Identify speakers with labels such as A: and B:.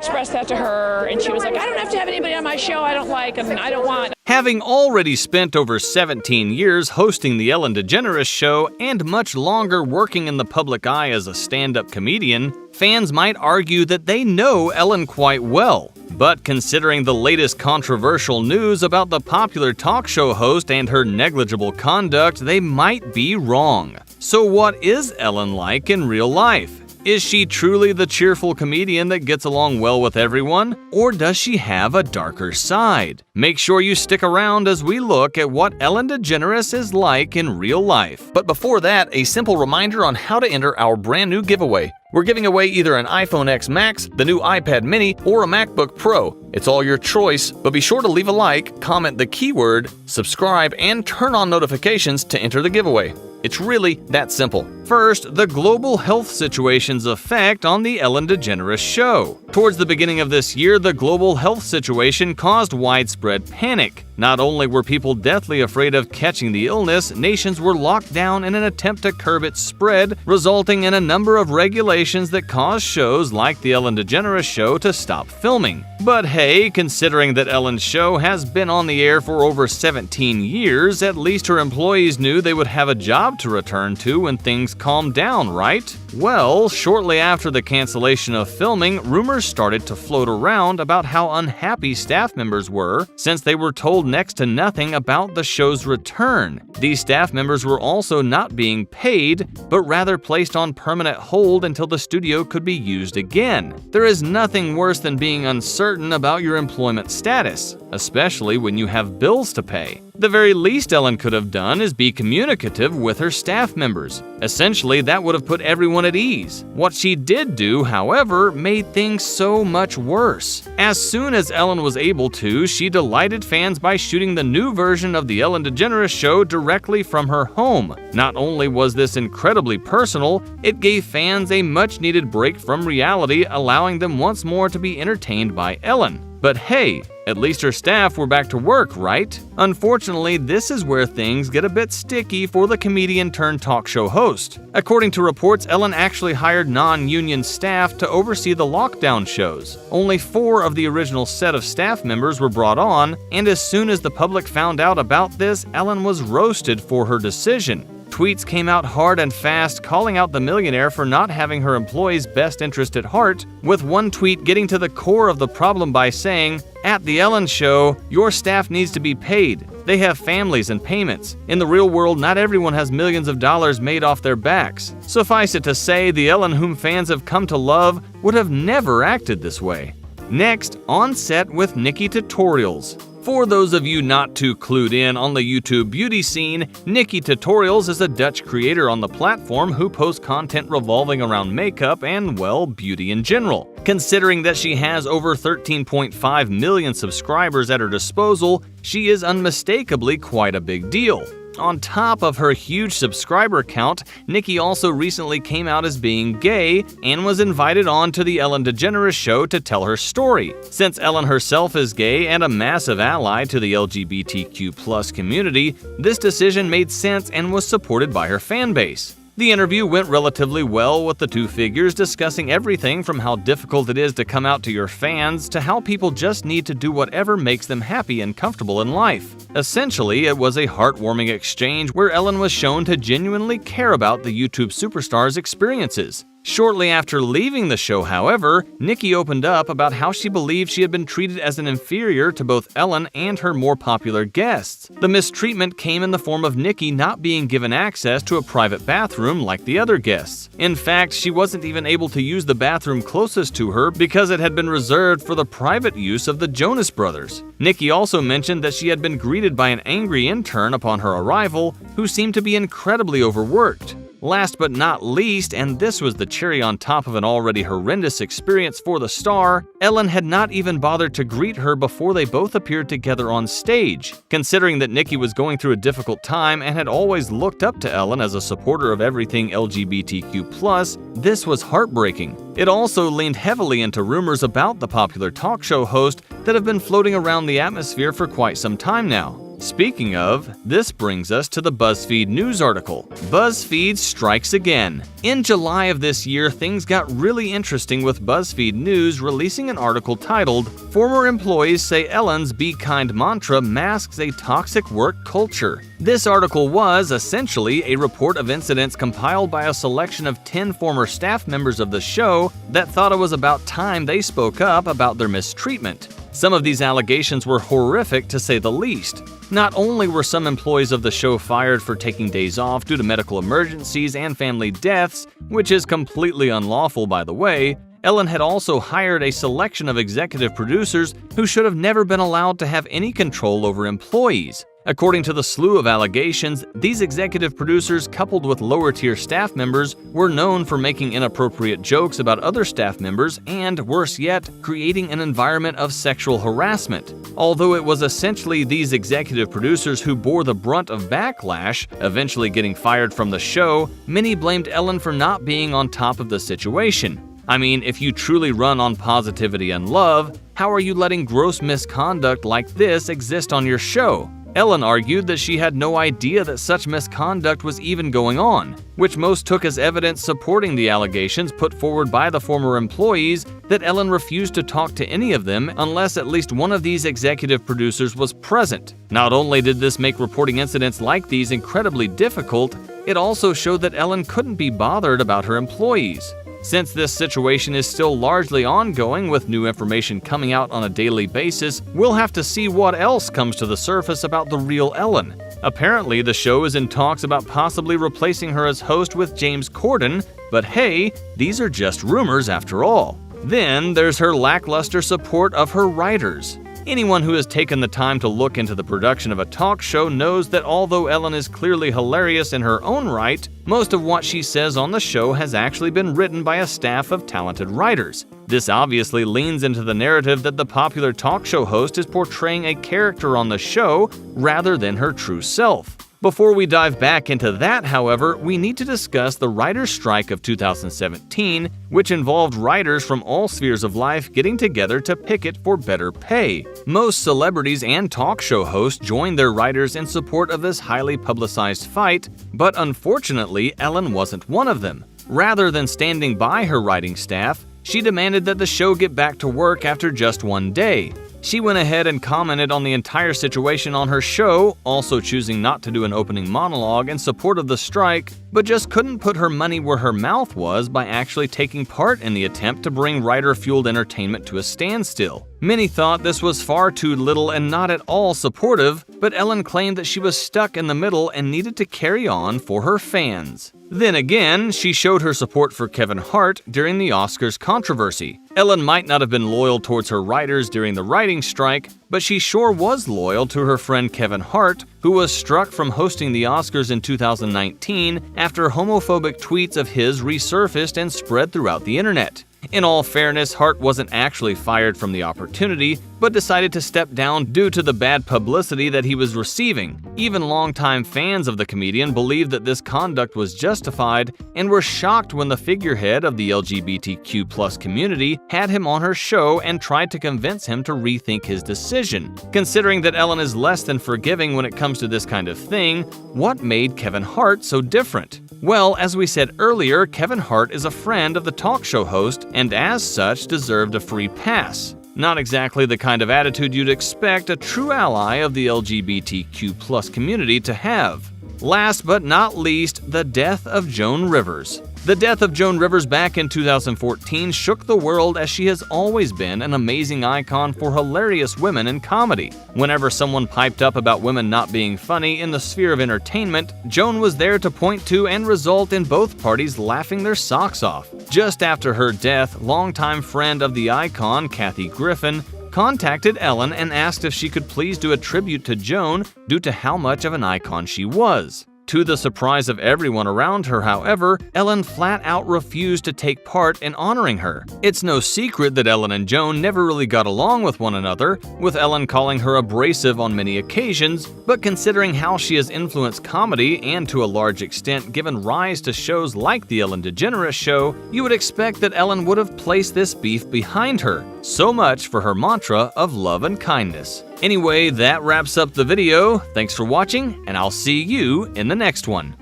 A: Expressed that to her, and she was like, I don't have to have anybody on my show I don't like and I don't want.
B: Having already spent over 17 years hosting the Ellen DeGeneres show and much longer working in the public eye as a stand-up comedian, fans might argue that they know Ellen quite well. But considering the latest controversial news about the popular talk show host and her negligible conduct, they might be wrong. So what is Ellen like in real life? Is she truly the cheerful comedian that gets along well with everyone, or does she have a darker side? Make sure you stick around as we look at what Ellen DeGeneres is like in real life. But before that, a simple reminder on how to enter our brand new giveaway. We're giving away either an iPhone X Max, the new iPad mini, or a MacBook Pro. It's all your choice, but be sure to leave a like, comment the keyword, subscribe, and turn on notifications to enter the giveaway. It's really that simple. First, the global health situation's effect on the Ellen DeGeneres show. Towards the beginning of this year, the global health situation caused widespread panic. Not only were people deathly afraid of catching the illness, nations were locked down in an attempt to curb its spread, resulting in a number of regulations that caused shows like the Ellen DeGeneres show to stop filming. But hey, considering that Ellen's show has been on the air for over 17 years, at least her employees knew they would have a job to return to when things calmed down, right? Well, shortly after the cancellation of filming, rumors started to float around about how unhappy staff members were since they were told next to nothing about the show's return. These staff members were also not being paid, but rather placed on permanent hold until the studio could be used again. There is nothing worse than being uncertain about your employment status, especially when you have bills to pay. The very least Ellen could have done is be communicative with her staff members. Essentially, that would have put everyone at ease. What she did do, however, made things so much worse. As soon as Ellen was able to, she delighted fans by shooting the new version of the Ellen DeGeneres show directly from her home. Not only was this incredibly personal, it gave fans a much-needed break from reality, allowing them once more to be entertained by Ellen. But hey, at least her staff were back to work, right? Unfortunately, this is where things get a bit sticky for the comedian-turned-talk show host. According to reports, Ellen actually hired non-union staff to oversee the lockdown shows. Only 4 of the original set of staff members were brought on, and as soon as the public found out about this, Ellen was roasted for her decision. Tweets came out hard and fast, calling out the millionaire for not having her employees' best interest at heart, with one tweet getting to the core of the problem by saying, "At the Ellen show, your staff needs to be paid. They have families and payments. In the real world, not everyone has millions of dollars made off their backs." Suffice it to say, the Ellen whom fans have come to love would have never acted this way. Next, on set with Nikki Tutorials. For those of you not too clued in on the YouTube beauty scene, Nikki Tutorials is a Dutch creator on the platform who posts content revolving around makeup and, well, beauty in general. Considering that she has over 13.5 million subscribers at her disposal, she is unmistakably quite a big deal. On top of her huge subscriber count, Nikki also recently came out as being gay and was invited on to the Ellen DeGeneres show to tell her story. Since Ellen herself is gay and a massive ally to the LGBTQ+ community, this decision made sense and was supported by her fan base. The interview went relatively well, with the two figures discussing everything from how difficult it is to come out to your fans to how people just need to do whatever makes them happy and comfortable in life. Essentially, it was a heartwarming exchange where Ellen was shown to genuinely care about the YouTube superstar's experiences. Shortly after leaving the show, however, Nikki opened up about how she believed she had been treated as an inferior to both Ellen and her more popular guests. The mistreatment came in the form of Nikki not being given access to a private bathroom like the other guests. In fact, she wasn't even able to use the bathroom closest to her because it had been reserved for the private use of the Jonas Brothers. Nikki also mentioned that she had been greeted by an angry intern upon her arrival who seemed to be incredibly overworked. Last but not least, and this was the cherry on top of an already horrendous experience for the star, Ellen had not even bothered to greet her before they both appeared together on stage. Considering that Nikki was going through a difficult time and had always looked up to Ellen as a supporter of everything LGBTQ+, this was heartbreaking. It also leaned heavily into rumors about the popular talk show host that have been floating around the atmosphere for quite some time now. Speaking of, this brings us to the BuzzFeed news article. BuzzFeed strikes again. In July of this year, things got really interesting with BuzzFeed News releasing an article titled, "Former Employees Say Ellen's Be Kind mantra masks a toxic work culture." This article was, essentially, a report of incidents compiled by a selection of 10 former staff members of the show that thought it was about time they spoke up about their mistreatment. Some of these allegations were horrific to say the least. Not only were some employees of the show fired for taking days off due to medical emergencies and family deaths, which is completely unlawful by the way, Ellen had also hired a selection of executive producers who should have never been allowed to have any control over employees. According to the slew of allegations, these executive producers, coupled with lower-tier staff members, were known for making inappropriate jokes about other staff members and, worse yet, creating an environment of sexual harassment. Although it was essentially these executive producers who bore the brunt of backlash, eventually getting fired from the show, many blamed Ellen for not being on top of the situation. I mean, if you truly run on positivity and love, how are you letting gross misconduct like this exist on your show? Ellen argued that she had no idea that such misconduct was even going on, which most took as evidence supporting the allegations put forward by the former employees that Ellen refused to talk to any of them unless at least one of these executive producers was present. Not only did this make reporting incidents like these incredibly difficult, it also showed that Ellen couldn't be bothered about her employees. Since this situation is still largely ongoing with new information coming out on a daily basis, we'll have to see what else comes to the surface about the real Ellen. Apparently, the show is in talks about possibly replacing her as host with James Corden, but hey, these are just rumors after all. Then there's her lackluster support of her writers. Anyone who has taken the time to look into the production of a talk show knows that although Ellen is clearly hilarious in her own right, most of what she says on the show has actually been written by a staff of talented writers. This obviously leans into the narrative that the popular talk show host is portraying a character on the show rather than her true self. Before we dive back into that, however, we need to discuss the writers' strike of 2017, which involved writers from all spheres of life getting together to picket for better pay. Most celebrities and talk show hosts joined their writers in support of this highly publicized fight, but unfortunately, Ellen wasn't one of them. Rather than standing by her writing staff, she demanded that the show get back to work after just one day. She went ahead and commented on the entire situation on her show, also choosing not to do an opening monologue in support of the strike, but just couldn't put her money where her mouth was by actually taking part in the attempt to bring writer-fueled entertainment to a standstill. Many thought this was far too little and not at all supportive, but Ellen claimed that she was stuck in the middle and needed to carry on for her fans. Then again, she showed her support for Kevin Hart during the Oscars controversy. Ellen might not have been loyal towards her writers during the writing strike, but she sure was loyal to her friend Kevin Hart, who was struck from hosting the Oscars in 2019 after homophobic tweets of his resurfaced and spread throughout the internet. In all fairness, Hart wasn't actually fired from the opportunity, but decided to step down due to the bad publicity that he was receiving. Even longtime fans of the comedian believed that this conduct was justified and were shocked when the figurehead of the LGBTQ+ community had him on her show and tried to convince him to rethink his decision. Considering that Ellen is less than forgiving when it comes to this kind of thing, what made Kevin Hart so different? Well, as we said earlier, Kevin Hart is a friend of the talk show host and as such deserved a free pass. Not exactly the kind of attitude you'd expect a true ally of the LGBTQ+ community to have. Last but not least, the death of Joan Rivers. The death of Joan Rivers back in 2014 shook the world as she has always been an amazing icon for hilarious women in comedy. Whenever someone piped up about women not being funny in the sphere of entertainment, Joan was there to point to and result in both parties laughing their socks off. Just after her death, longtime friend of the icon, Kathy Griffin, contacted Ellen and asked if she could please do a tribute to Joan due to how much of an icon she was. To the surprise of everyone around her, however, Ellen flat out refused to take part in honoring her. It's no secret that Ellen and Joan never really got along with one another, with Ellen calling her abrasive on many occasions, but considering how she has influenced comedy and to a large extent given rise to shows like The Ellen DeGeneres Show, you would expect that Ellen would have placed this beef behind her. So much for her mantra of love and kindness. Anyway, that wraps up the video. Thanks for watching, and I'll see you in the next one.